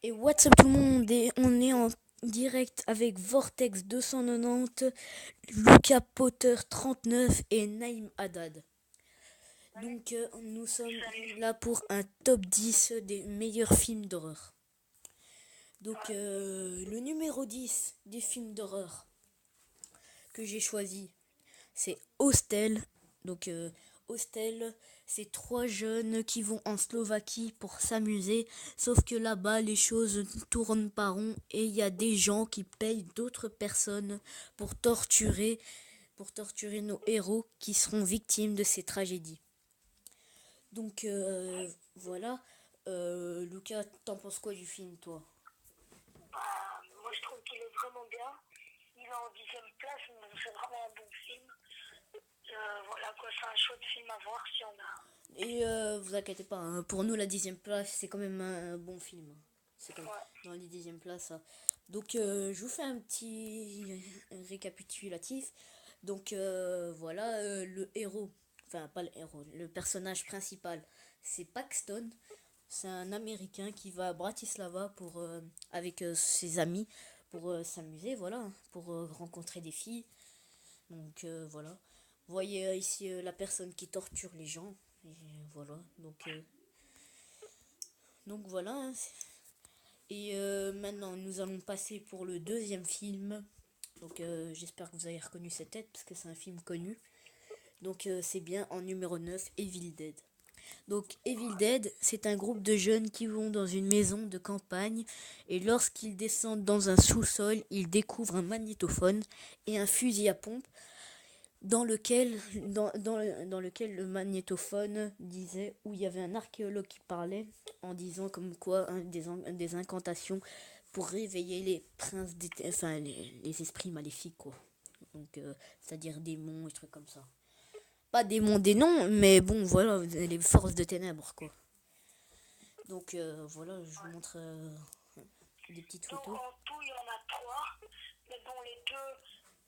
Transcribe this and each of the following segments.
Et what's up tout le monde, et on est en direct avec Vortex 290, Luca Potter 39 et Naïm Haddad. Donc nous sommes Salut. là pour un top 10 des meilleurs films d'horreur. Donc le numéro 10 des films d'horreur que j'ai choisi, c'est Hostel. Donc Hostel, c'est trois jeunes qui vont en Slovaquie pour s'amuser, sauf que là-bas les choses tournent pas rond et il y a des gens qui payent d'autres personnes pour torturer nos héros qui seront victimes de ces tragédies. Donc voilà. Lucas, t'en penses quoi du film, toi? Moi, je trouve qu'il est vraiment bien. Il est en 10e place, mais c'est vraiment un bon film. Voilà quoi, c'est un chouette film à voir si on a. Et vous inquiétez pas, hein, pour nous la 10e place c'est quand même un bon film. C'est comme Ouais. dans les 10e places. Ça. Donc je vous fais un petit récapitulatif. Donc voilà, le héros, enfin pas le héros, le personnage principal, c'est Paxton. C'est un Américain qui va à Bratislava avec ses amis pour s'amuser, voilà, hein, pour rencontrer des filles. Donc voilà. Vous voyez ici la personne qui torture les gens. Et voilà. Donc voilà, hein. Et maintenant, nous allons passer pour le deuxième film. Donc j'espère que vous avez reconnu cette tête parce que c'est un film connu. Donc c'est bien en numéro 9 Evil Dead. Donc Evil Dead, c'est un groupe de jeunes qui vont dans une maison de campagne et lorsqu'ils descendent dans un sous-sol, ils découvrent un magnétophone et un fusil à pompe dans lequel, dans lequel le magnétophone disait, où il y avait un archéologue qui parlait en disant comme quoi des incantations pour réveiller les princes, enfin les esprits maléfiques, quoi. Donc, c'est-à-dire démons et trucs comme ça. Pas démons des noms, mais bon, voilà, les forces de ténèbres, quoi. Donc, voilà, je vous montre des petites Donc photos. en tout, il y en a trois. Mais bon, le 2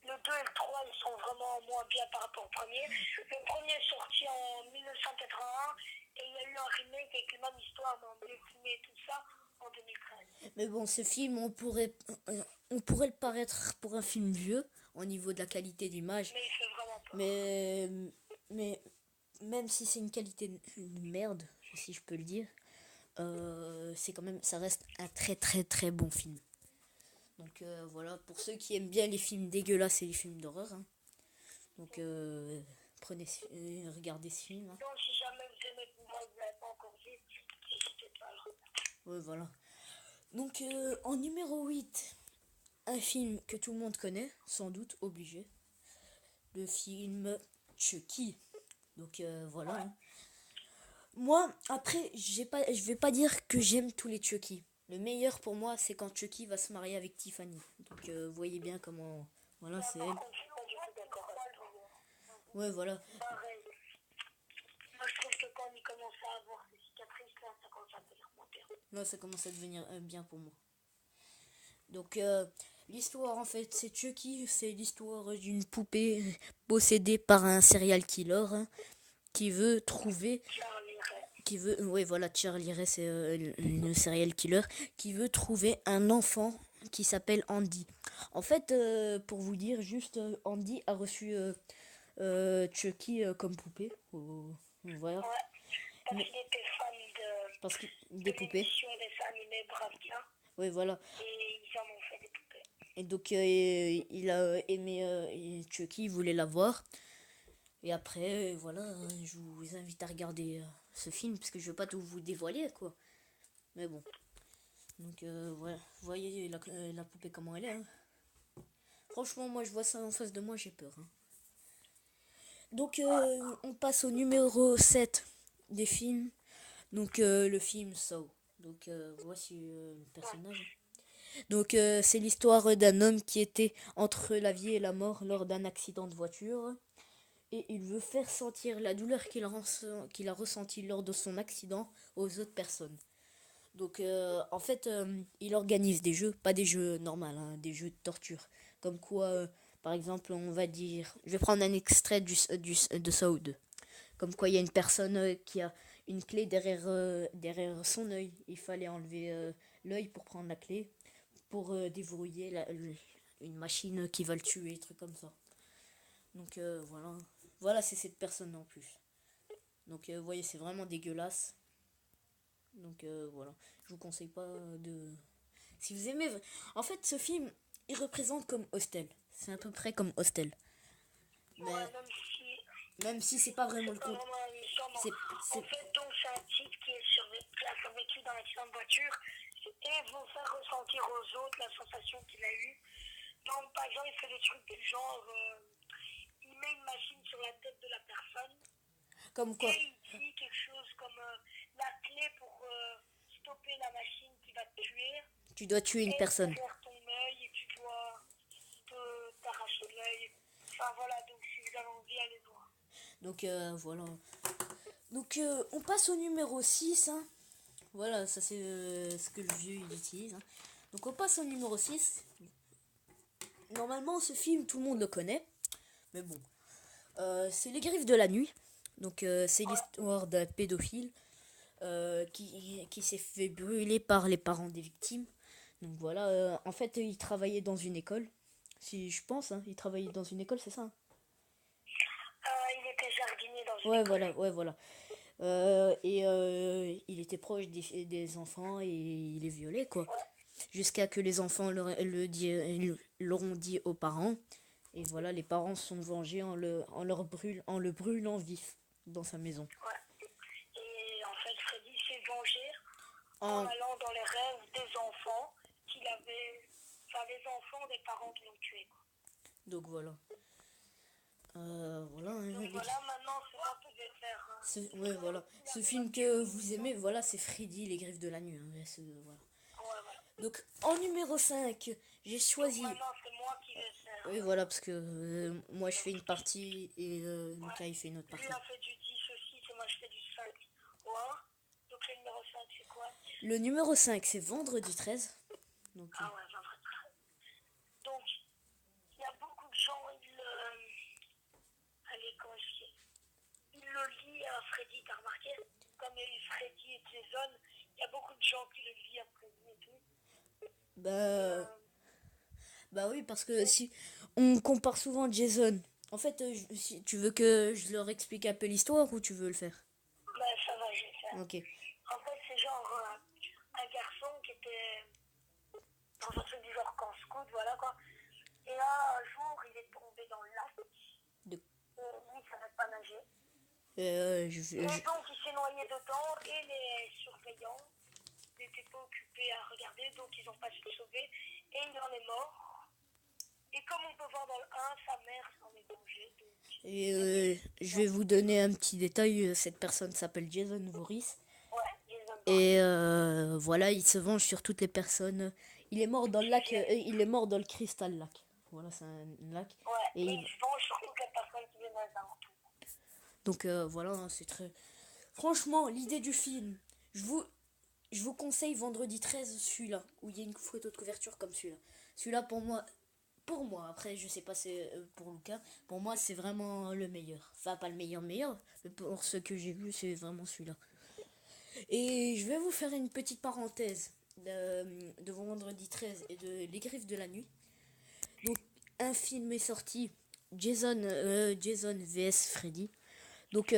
et le 3, ils sont vraiment moins bien par rapport au premier. Le premier est sorti en 1981 et il y a eu un remake avec la même histoire dans le film et tout ça en 2013. Mais bon, ce film, on pourrait le paraître pour un film vieux, au niveau de la qualité d'image. Mais il fait vraiment peur. Mais, mais même si c'est une qualité de merde, si je peux le dire, c'est quand même, ça reste un très très très bon film. Donc voilà, pour ceux qui aiment bien les films dégueulasses et les films d'horreur, hein. Donc regardez ce film, hein. Donc si jamais vous aimez le moi, vous ne l'avez pas encore vu, n'hésitez pas à le regarder. Ouais, voilà. Donc en numéro 8 un film que tout le monde connaît, sans doute obligé, le film Chucky. Donc voilà, Ouais. hein. Moi, après, je vais pas dire que j'aime tous les Chucky. Le meilleur pour moi, c'est quand Chucky va se marier avec Tiffany. Donc, vous voyez bien comment. Voilà, Là, c'est par elle. contre, je suis pas du tout d'accord avec toi. Ouais, voilà. Pareil. Moi, je trouve que quand il commence à avoir ses cicatrices, là, ça commence à devenir moins bien. Là, ça commence à devenir bien pour moi. Donc, l'histoire, en fait, c'est Chucky. C'est l'histoire d'une poupée possédée par un serial killer, hein, qui veut trouver. Charlie Ray. Qui veut. Ouais, voilà, Charlie Ray, c'est le serial killer. Qui veut trouver un enfant qui s'appelle Andy. En fait, pour vous dire, juste, Andy a reçu Chucky comme poupée. Voilà. Ouais. Parce Mais, qu'il était fan parce que de des poupées. l'émission des animés Bravia. Oui, voilà. Et ils en ont fait des poupées. Et donc, il a aimé Chucky, il voulait la voir. Et après, voilà, je vous invite à regarder ce film, parce que je veux pas tout vous dévoiler, quoi. Mais bon. Donc, voilà. Vous voyez la poupée comment elle est, hein. Franchement, moi, je vois ça en face de moi, j'ai peur, hein. Donc, on passe au numéro 7 des films. Donc, le film Saw. Donc, voici le personnage. Donc, c'est l'histoire d'un homme qui était entre la vie et la mort lors d'un accident de voiture. Et il veut faire sentir la douleur qu'il a ressentie lors de son accident aux autres personnes. Donc, en fait, il organise des jeux, pas des jeux normaux, hein, des jeux de torture. Comme quoi, par exemple, on va dire. Je vais prendre un extrait de Saw 2. Comme quoi, il y a une personne une clé derrière son œil. Il fallait enlever l'œil pour prendre la clé, pour déverrouiller une machine qui va le tuer, truc comme ça. Donc voilà. Voilà, c'est cette personne en plus. Donc vous voyez, c'est vraiment dégueulasse. Donc voilà. Je vous conseille pas de... Si vous aimez... En fait, ce film, il représente comme Hostel. C'est à peu près comme Hostel. Mais Ouais, même si c'est pas vraiment le c'est pas coup. vraiment un méchant, non. C'est... En fait, donc, c'est un type qui a survécu dans l'accident de voiture et vous faire ressentir aux autres la sensation qu'il a eue. Donc, par exemple, il fait des trucs du genre, il met une machine sur la tête de la personne Comme quoi? et il dit quelque chose comme la clé pour stopper la machine qui va te tuer. Tu dois tuer une Et personne. derrière ton œil et tu dois t'arracher l'œil. Enfin voilà, donc si vous avez envie, allez voir. Donc voilà. Donc on passe au numéro 6. Hein. Voilà, ça c'est ce que le vieux il utilise. Hein. Donc on passe au numéro 6. Normalement ce film tout le monde le connaît. Mais bon. C'est Les Griffes de la Nuit. Donc c'est l'histoire d'un pédophile qui s'est fait brûler par les parents des victimes. Donc voilà, en fait il travaillait dans une école. Si je pense, hein, il travaillait dans une école, c'est ça hein. Il était jardinier dans une Ouais, école. voilà, ouais, voilà. Il était proche des enfants et il les violait, quoi. Jusqu'à que les enfants l'auront dit aux parents. Et voilà, les parents se sont vengés en le brûlant vif dans sa maison. Ouais. Et en fait, Freddy s'est vengé en En- allant dans les rêves des enfants qu'il avait. Enfin, les enfants des parents qui l'ont tué. Quoi. Donc voilà. Voilà. Hein, Donc voilà, maintenant c'est moi qui vais faire. ouais, voilà. Ce film que vous aimez, voilà, c'est Freddy, Les Griffes de la Nuit. Hein, voilà. Ouais, voilà. Donc en numéro 5, j'ai choisi... Maintenant c'est moi qui vais faire. Oui, voilà, parce que moi je fais une partie et Lucas il fait une autre Lui partie. a fait du 10 aussi, et moi je fais du 5 au 1. Donc le numéro 5 c'est quoi? Le numéro 5, c'est Vendredi 13. Donc, Ah ouais, vendredi 13. Donc, il y a beaucoup de gens, allez, comment je dis, ils le lisent à Freddy, t'as remarqué? Comme Freddy et Jason, il y a beaucoup de gens qui le lisent à Freddy et tout. bah oui, parce que si on compare souvent Jason. En fait, si tu veux que je leur explique un peu l'histoire ou tu veux le faire? Bah ça va, je vais faire. Ok. En fait, c'est genre un garçon qui était dans un truc du genre camp scout, voilà quoi. Et là, un jour, il est tombé dans le lac. De- Lui, il savait pas nager. je, Et je- donc, il s'est noyé dedans et les surveillants n'étaient pas occupés à regarder, donc ils n'ont pas su le sauver. Et il en est mort. Et comme on peut voir dans le 1, sa mère s'en est vengée. je vais vous donner un petit détail. Cette personne s'appelle Jason Voorhees. Ouais, Jason Bourne. Et voilà, il se venge sur toutes les personnes. Il est mort dans le lac, il est mort dans le Crystal Lake. Voilà, c'est un lac. Ouais, Et il se venge sur toutes les personnes qui viennent dans les alentours. donc voilà, hein, c'est très... Franchement, l'idée du film, je vous conseille Vendredi 13, celui-là, où il y a une photo de couverture comme celui-là. Celui-là, pour moi, après, je sais pas c'est pour Lucas, pour moi, c'est vraiment le meilleur. Enfin, pas le meilleur, mais pour ce que j'ai vu, c'est vraiment celui-là. Et je vais vous faire une petite parenthèse de Vendredi 13 et de Les Griffes de la Nuit. Donc, un film est sorti, Jason vs Freddy. Donc,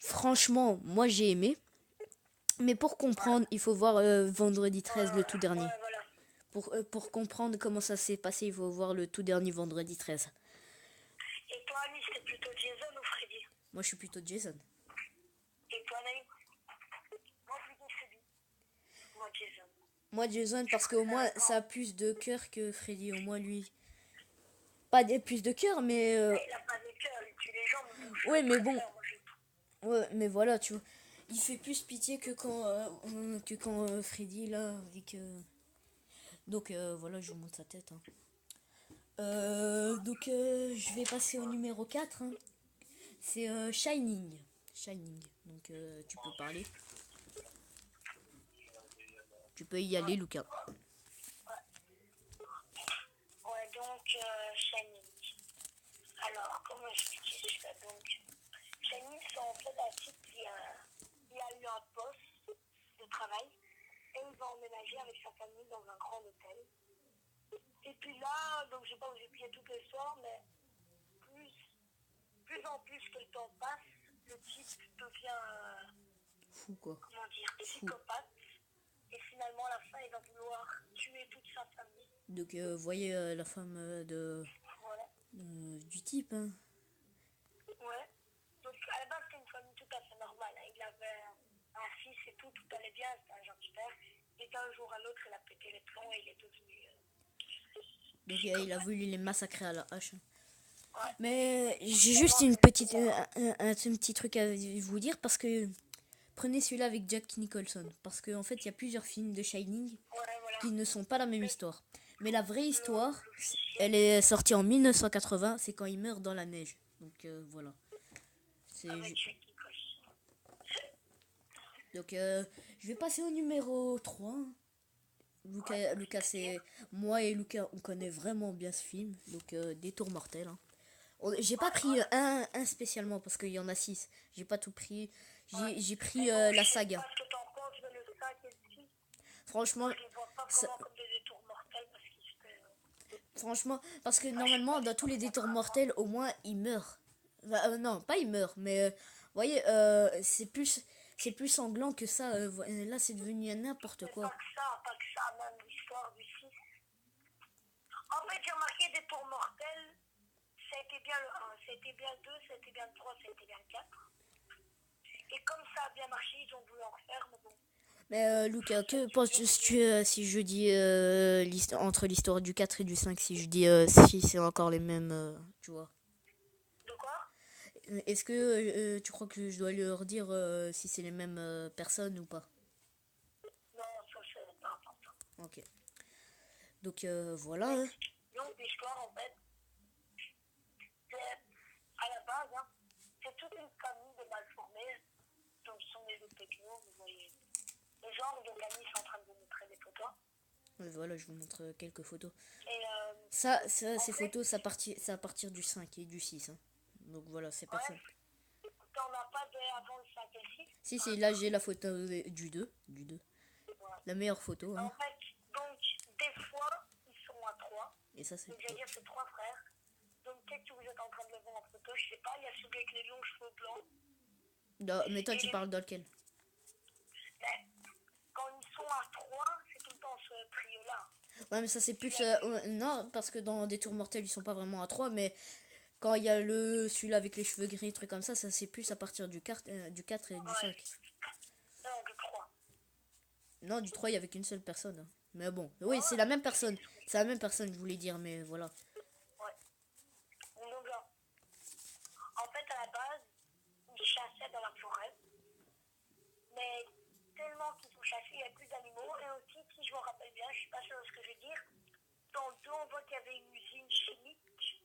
franchement, moi j'ai aimé. Mais pour comprendre, il faut voir Vendredi 13, le tout dernier. Ouais, voilà. Pour comprendre comment ça s'est passé, il faut voir le tout dernier Vendredi 13. Et toi, Alice, c'était plutôt Jason ou Freddy? Moi, je suis plutôt Jason. Et toi, Naïm? Moi, plutôt Freddy. Moi, Jason. Moi, Jason, parce qu'au moins, ça a plus de cœur que Freddy. Au moins, lui... Pas plus de cœur, mais... Il a pas de cœur, il tue les gens. Mais ouais, mais bon... moi, je... Ouais, mais voilà, tu vois. Il fait plus pitié que quand Freddy, là, avec... Donc, voilà, je vous montre sa tête. Hein. Donc, je vais passer au numéro 4. Hein. C'est Shining. Shining. Donc, tu peux parler. Tu peux y aller, Lucas. Ouais, donc, Shining. Alors, comment expliquer ça? Donc, Shining, c'est en fait un type qui a eu un poste de travail et il va emménager avec sa famille dans un grand hôtel. Et puis là, donc je sais pas où j'ai plié toute l'histoire, mais plus en plus que le temps passe, le type devient, Fou, quoi. comment dire, psychopathe. Et finalement, à la fin, il va vouloir tuer toute sa famille. Donc, vous voyez la femme Voilà. du type, hein. Ouais. Donc, à la base, c'était une famille tout à fait normale. Hein. Il avait un fils et tout allait bien, c'était un gentil père. Et d'un jour à l'autre, il a pété les plombs et il est devenu... Donc, il a voulu les massacrer à la hache. Ouais. Mais j'ai juste une petite, un petit truc à vous dire parce que prenez celui-là avec Jack Nicholson. Parce qu'en fait, il y a plusieurs films de Shining Voilà. qui ne sont pas la même histoire. Mais la vraie histoire, elle est sortie en 1980, c'est quand il meurt dans la neige. Donc voilà. Donc je vais passer au numéro 3. Lucas, c'est... Moi et Lucas, on connaît vraiment bien ce film. Donc Détour mortel. Hein. J'ai pas pris un spécialement parce qu'il y en a 6. J'ai pas tout pris. J'ai pris la saga. Franchement, franchement, parce que normalement, dans tous les détours mortels, au moins, il meurt. Enfin, non, pas il meurt, mais vous voyez, c'est plus sanglant que ça. Là, c'est devenu n'importe quoi. Pas que ça, même l'histoire du 6. En fait, j'ai remarqué des tours mortels. Ça a été bien le 1, ça a été bien le 2, ça a été bien le 3, ça a été bien le 4. Et comme ça a bien marché, ils ont voulu en refaire, mais bon. Mais Lucas, que penses-tu si je dis entre l'histoire du 4 et du 5, si je dis si c'est encore les mêmes, tu vois? De quoi? Est-ce que tu crois que je dois leur dire si c'est les mêmes personnes ou pas? Non, ça c'est pas important. Ok. Donc voilà. Donc l'histoire en fait, c'est à la base, hein, c'est toute une famille de malformés. Donc ce sont des techno, vous voyez. Le genre de Camille est en train de vous montrer des photos. Voilà, je vous montre quelques photos. Et ces photos, ça à partir du 5 et du 6. Hein. Donc voilà, c'est personne. T'en as pas avant le 5 et le 6? Si, là j'ai la photo du 2. Voilà. La meilleure photo. Hein. En fait, donc, des fois, ils sont à 3. Et ça, c'est. Donc, j'allais dire, c'est 3 frères. Donc, peut-être que vous êtes en train de le voir en photo, je sais pas. Il y a celui avec les longs cheveux blancs. Non, mais toi, tu parles de lequel? Mais, quand ils sont à 3, c'est tout le temps ce trio-là. Ouais, mais ça, c'est plus. Non, parce que dans des tours mortels, ils sont pas vraiment à 3, mais quand il y a celui-là avec les cheveux gris, truc comme ça c'est plus à partir du 4 et du 5. Non, du 3. Non, du 3, il y avait qu'une seule personne. Hein. Mais bon, oui, c'est la même personne. C'est la même personne, je voulais dire, mais voilà. Ouais. Donc, en fait, à la base, ils chassaient dans la forêt. Mais tellement qu'ils sont chassés, il n'y a plus d'animaux. Et aussi, si je me rappelle bien, je suis pas sûre de ce que je veux dire, dans le dos, on voit qu'il y avait une usine chimique.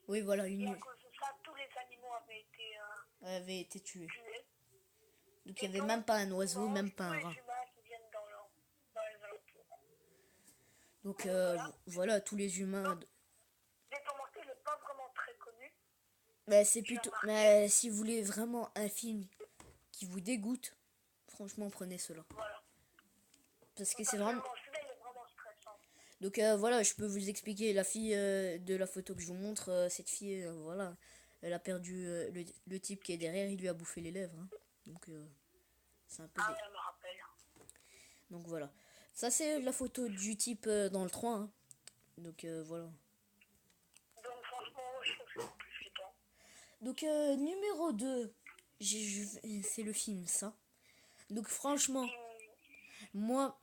Oui, voilà, et à cause de ça, tous les animaux avaient été tués. Donc, il n'y et avait même pas un oiseau, même pas un rat. Donc, voilà, tous les humains... Détour mortel n'est pas vraiment très connu. Mais c'est plutôt... Mais si vous voulez vraiment un film qui vous dégoûte, franchement, prenez cela. Voilà. Parce que c'est vraiment... Celui-là, il est vraiment stressant. Donc voilà, je peux vous expliquer. La fille de la photo que je vous montre, cette fille, voilà, elle a perdu le type qui est derrière, il lui a bouffé les lèvres. Hein. Donc c'est un peu... Ah, je me rappelle. Donc voilà. Ça, c'est la photo du type dans le 3. Hein. Donc voilà. Donc franchement, je trouve que c'est plus flippant. Donc numéro 2, c'est le film, ça. Donc franchement, moi...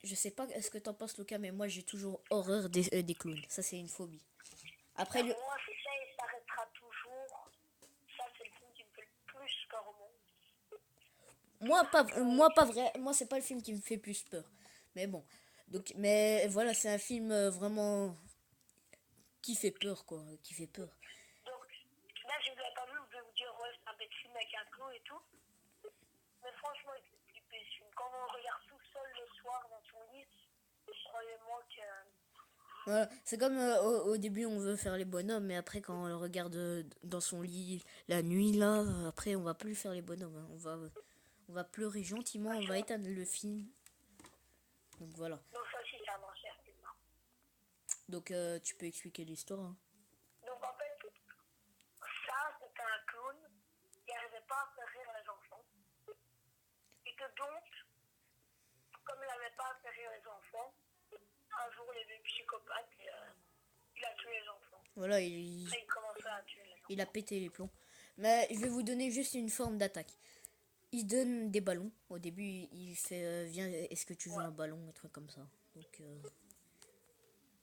Je sais pas ce que t'en penses, Lucas, mais moi j'ai toujours horreur des clowns. Ça, c'est une phobie. Après, moi, c'est ça et ça restera toujours. Ça, c'est le film qui me fait le plus peur au monde. Moi, pas vrai. Moi, c'est pas le film qui me fait plus peur. Mais bon. Donc, mais voilà, c'est un film vraiment qui fait peur, quoi. Qui fait peur. Donc, là, je ne l'ai pas vu, vous pouvez vous dire, ouais, c'est un bête film avec un clou et tout. Mais franchement, il fait flipper ce film. Quand on le regarde tout seul le soir dans son lit, croyez-moi que... Voilà. C'est comme au début, on veut faire les bonhommes, mais après, quand on le regarde dans son lit la nuit, là, après, on va plus faire les bonhommes. Hein. On va pleurer gentiment, on va éteindre le film. Donc voilà. Donc ça aussi, c'est un ancien film. Donc tu peux expliquer l'histoire. Hein. Donc en fait, ça, c'était un clown qui n'arrivait pas à faire rire les enfants. Et que donc, comme il n'avait pas à faire rire les enfants, un jour, il est psychopathe et il a tué les enfants. Voilà, Et il commençait à tuer les enfants. il a pété les plombs. Mais je vais vous donner juste une forme d'attaque. Il donne des ballons. Au début, il fait viens, est-ce que tu veux un ballon, un truc comme ça. Donc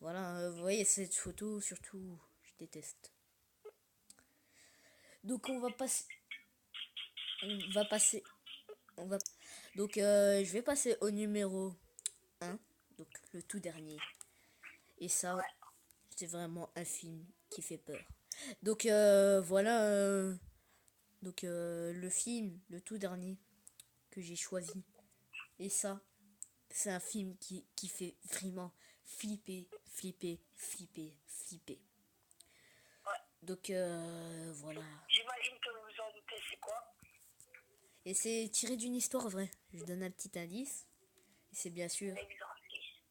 voilà, vous voyez cette photo, surtout, je déteste. Donc on va passer. Donc je vais passer au numéro 1, donc le tout dernier. Et ça, c'est vraiment un film qui fait peur. Donc voilà. Donc le film, le tout dernier que j'ai choisi. Et ça, c'est un film qui fait vraiment flipper. Donc voilà. J'imagine que vous vous en doutez, c'est quoi? Et c'est tiré d'une histoire vraie. Je donne un petit indice. Et c'est bien sûr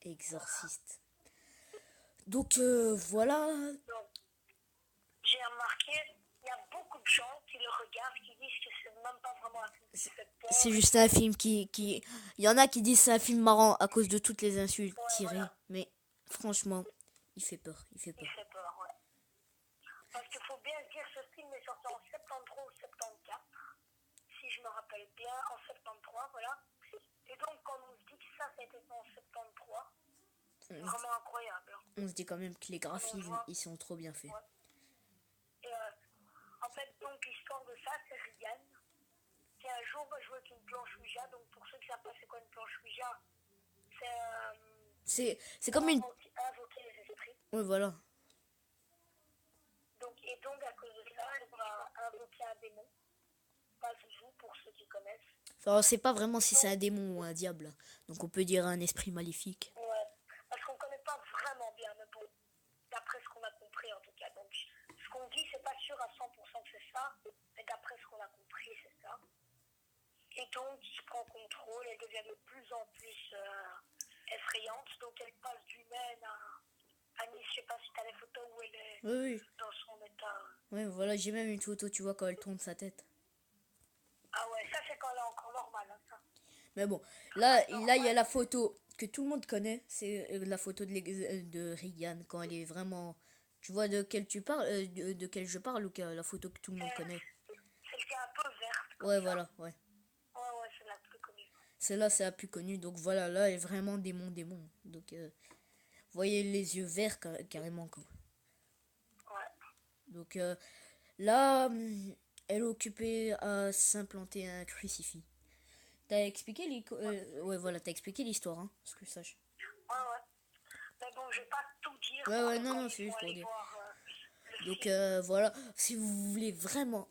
Exorciste. Donc voilà. Donc, j'ai remarqué, il y a beaucoup de gens qui le regardent, qui disent que c'est même pas vraiment un film qui fait peur. C'est juste un film qui... Il y en a qui disent c'est un film marrant à cause de toutes les insultes tirées. Voilà. Mais franchement, il fait peur. Il fait peur. Il fait peur, ouais. Parce qu'il faut bien se dire, ce film est sorti en 73 ou 74. Si je me rappelle bien, en 73, voilà. Et donc, quand on se dit que ça a été fait en 73, c'est vraiment incroyable. Hein. On se dit quand même que les graphismes, ils sont trop bien faits. Ouais. Et en fait, donc, l'histoire de ça, c'est Regan, qui un jour va jouer avec une planche Ouija. Donc, pour ceux qui savent pas c'est quoi une planche Ouija, c'est comme une... invoquer les esprits. Ouais, voilà. Et donc, à cause de ça, elle va invoquer un démon. Pas Zouzou, pour ceux qui connaissent. Enfin, on sait pas vraiment si c'est un démon ou un diable. Donc on peut dire un esprit maléfique. Ouais, parce qu'on connaît pas vraiment bien, mais bon, d'après ce qu'on a compris en tout cas. Donc, ce qu'on dit, c'est pas sûr à 100% que c'est ça, mais d'après ce qu'on a compris, c'est ça. Et donc, il prend contrôle, elle devient de plus en plus effrayante. Donc, elle passe d'humaine à Nice. Je sais pas si t'as les photos où elle est dans son état. Ouais, voilà, j'ai même une photo, tu vois, quand elle tourne sa tête. Ah ouais, ça c'est quand elle est encore normale, hein, ça. Mais bon, là, il y a la photo que tout le monde connaît. C'est la photo de Regan quand elle est vraiment... Tu vois de quelle tu parles, de quelle je parle ou la photo que tout le monde connaît. Celle qui est un peu verte. Ouais, voilà, ouais. Ouais, c'est la plus connue. Celle-là, c'est la plus connue. Donc voilà, là, elle est vraiment démon. Donc, vous voyez les yeux verts carrément, quoi. Ouais. Donc là, elle est occupée à s'implanter un crucifix. T'as expliqué ouais, voilà, t'as expliqué l'histoire, hein, ce que je sache. Ouais. Mais bon, je vais pas tout dire. Ouais, non, c'est juste pour dire. Donc voilà, si vous voulez vraiment...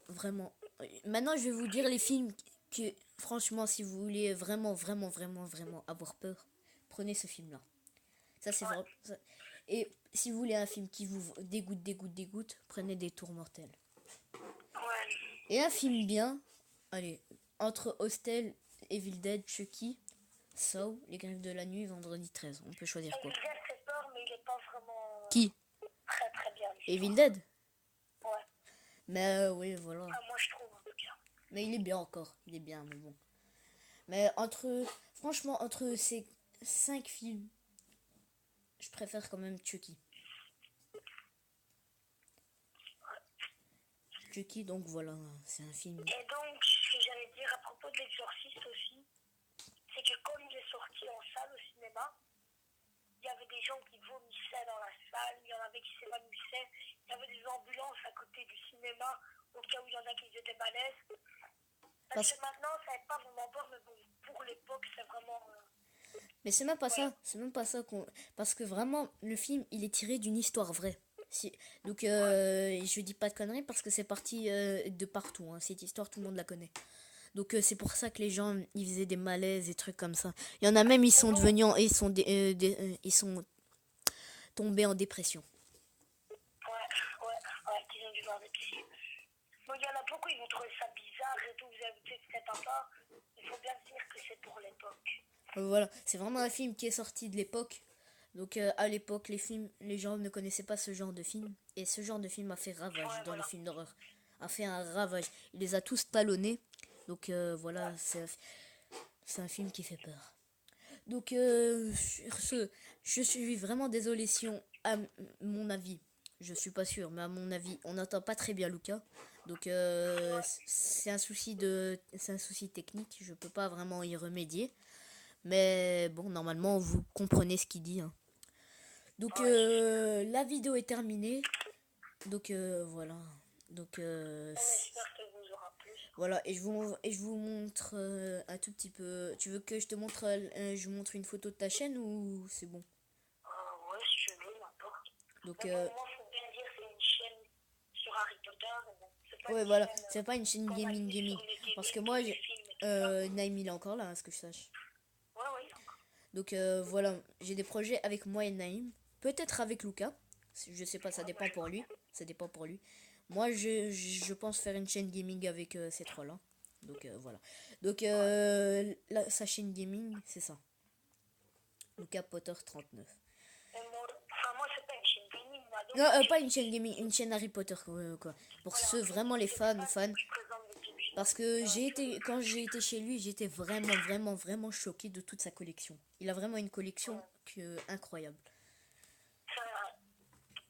Maintenant, je vais vous dire les films que, franchement, si vous voulez vraiment avoir peur, prenez ce film-là. Ça, c'est vraiment... Et si vous voulez un film qui vous dégoûte, prenez Des Tours Mortels. Ouais. Et un film bien, allez, entre Hostel, Evil Dead, Chucky, Saw, Les Griffes de la Nuit, Vendredi 13. On peut choisir quoi. Evil Dead fait peur, mais il est pas vraiment... Qui? Très bien. Evil Dead? Ouais. Mais oui, voilà. Ah, moi, je trouve en tout cas. Mais il est bien encore. Il est bien, mais bon. Mais franchement, entre ces 5 films, je préfère quand même Chucky. Chucky, donc voilà, c'est un film. Et donc, ce que j'allais dire à propos de l'Exorciste aussi, c'est que quand il est sorti en salle au cinéma, il y avait des gens qui vomissaient dans la salle, il y en avait qui s'évanouissaient, il y avait des ambulances à côté du cinéma, au cas où il y en a qui faisaient des malaises. Parce que maintenant, ça n'est pas vraiment peur, mais bon, pour l'époque, c'est vraiment... Mais c'est même pas ça, parce que vraiment, le film, il est tiré d'une histoire vraie. Donc, je dis pas de conneries parce que c'est parti de partout. Hein. Cette histoire, tout le monde la connaît. Donc, c'est pour ça que les gens, ils faisaient des malaises et trucs comme ça. Il y en a même, ils sont devenus, ils sont tombés en dépression. Ouais, ils ont dû voir des psy. Bon, il y en a beaucoup, ils vont trouver ça bizarre et tout, vous avez peut-être très papa. Il faut bien se dire que c'est pour l'époque. Voilà, c'est vraiment un film qui est sorti de l'époque. Donc à l'époque, les gens ne connaissaient pas ce genre de film. Et ce genre de film a fait ravage Ouais, dans les voilà. films d'horreur. A fait un ravage. Il les a tous talonnés. Donc voilà, c'est un film qui fait peur. Donc sur ce, je suis vraiment désolé si mon avis, je suis pas sûr, mais à mon avis, on n'entend pas très bien Lucas. Donc c'est un souci technique. Je peux pas vraiment y remédier. Mais bon, normalement, vous comprenez ce qu'il dit, hein. Donc, la vidéo est terminée. Donc, voilà. Donc, On espère que vous aura plu. voilà. Et je vous montre un tout petit peu. Tu veux que je te montre, je vous montre une photo de ta chaîne ou c'est bon? Ouais, si tu veux, n'importe. Donc, Mais bon, moi, faut bien dire, c'est une chaîne sur Harry Potter. Mais bon, c'est pas ouais, une voilà. chaîne C'est pas une chaîne comme elle est gaming. sur les télé, Parce que tous moi, les films et tout ça. Naïm, il est encore là, à ce que je sache. Ouais, ouais. Donc, voilà. J'ai des projets avec moi et Naïm. Peut-être avec Lucas. Je sais pas, ça dépend pour lui. Ça dépend pour lui. Moi, je pense faire une chaîne gaming avec ces trois-là. Donc, voilà. Donc, sa chaîne gaming, c'est ça. Lucas Potter 39. Et moi, c'est pas une chaîne gaming, moi. Donc, Non, une pas chaîne une chaîne gaming. gaming, une chaîne Harry Potter, quoi. Pour Voilà, ceux, en fait, vraiment les c'est des fans, fans, je présente des films chez Parce nous. que Ouais, quand j'ai été chez lui, j'étais vraiment choqué de toute sa collection. Il a vraiment une collection incroyable. ça-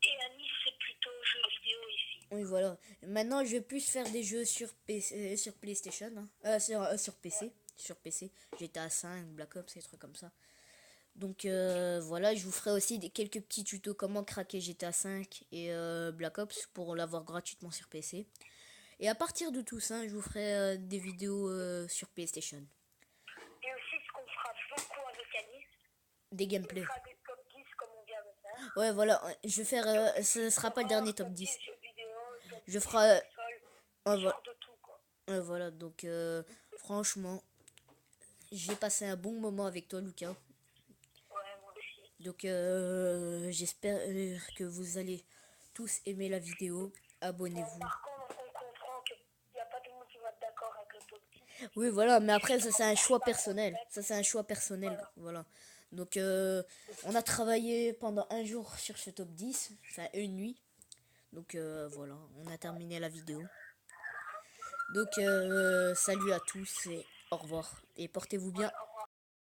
Et à Nice, c'est plutôt jeux vidéo ici. Oui, voilà. Maintenant, je vais plus faire des jeux sur PC, sur PlayStation, hein. Sur PC. Sur PC. GTA 5, Black Ops, des trucs comme ça. Donc voilà, je vous ferai aussi quelques petits tutos comment craquer GTA 5 et Black Ops pour l'avoir gratuitement sur PC. Et à partir de tout ça, je vous ferai des vidéos sur PlayStation. Et aussi, ce qu'on fera beaucoup avec Anis, Des ce gameplays. sera des top 10 comme on vient de faire. Ouais, voilà, je vais faire. Ce sera pas le dernier top 10. Top 10 jeux vidéo, top Je 10 ferai. console, Voilà. genre de tout, quoi. Voilà, donc franchement, j'ai passé un bon moment avec toi, Lucas. Ouais, moi aussi. Donc j'espère que vous allez tous aimer la vidéo. Abonnez-vous. Par contre, on comprend qu'il n'y a pas tout le monde qui va être d'accord avec le top 10. Oui, voilà, mais après, ça c'est un choix personnel. Ça c'est un choix personnel, voilà. Donc on a travaillé pendant un jour sur ce top 10, enfin une nuit. Donc voilà, on a terminé la vidéo. Donc salut à tous et au revoir. Et portez-vous bien.